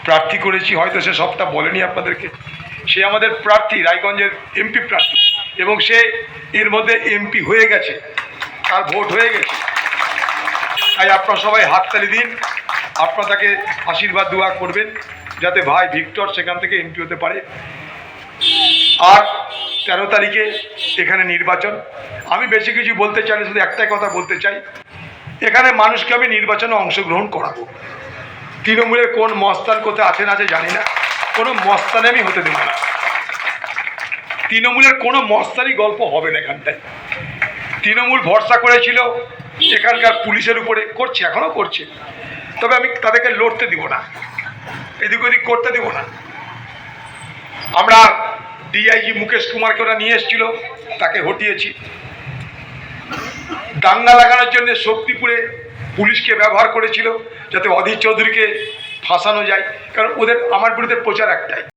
প্রার্থী করেছি, হয়তো সে সবটা বলেনি আপনাদেরকে। সে আমাদের প্রার্থী, রায়গঞ্জের এমপি প্রার্থী, এবং সে এর মধ্যে এমপি হয়ে গেছে, তার ভোট হয়ে গেছে। তাই আপনারা সবাই হাততালি দিন, আপনারা তাকে আশীর্বাদ দোয়া করবেন যাতে ভাই ভিক্টর সেখান থেকে এমপি হতে পারে। আর 13 তারিখে এখানে নির্বাচন। আমি বেশি কিছু বলতে চাই না, শুধু একটাই কথা বলতে চাই, এখানে মানুষকে আমি নির্বাচনে অংশগ্রহণ করাবো। তৃণমূলের কোন মস্তান কোথায় আছে না আছে জানি না, কোনো মস্তানে আমি হতে দেবো না। তৃণমূলের কোনো মস্তানি গল্প হবে না এখানটায়। তৃণমূল ভরসা করেছিল এখানকার পুলিশের উপরে, করছে, এখনও করছে, তবে আমি তাদেরকে লড়তে দিব না, এদিক ওদিক করতে দেব না। আমরা ডিআইজি মুকেশ কুমারকে ওরা নিয়ে এসেছিল, তাকে হটিয়েছি। দাঙ্গা লাগানোর জন্য শক্তিপুরে পুলিশকে ব্যবহার করেছিল যাতে অধীর চৌধুরীকে ফাঁসানো যায়, কারণ ওদের আমার বিরুদ্ধে প্রচার একটাই।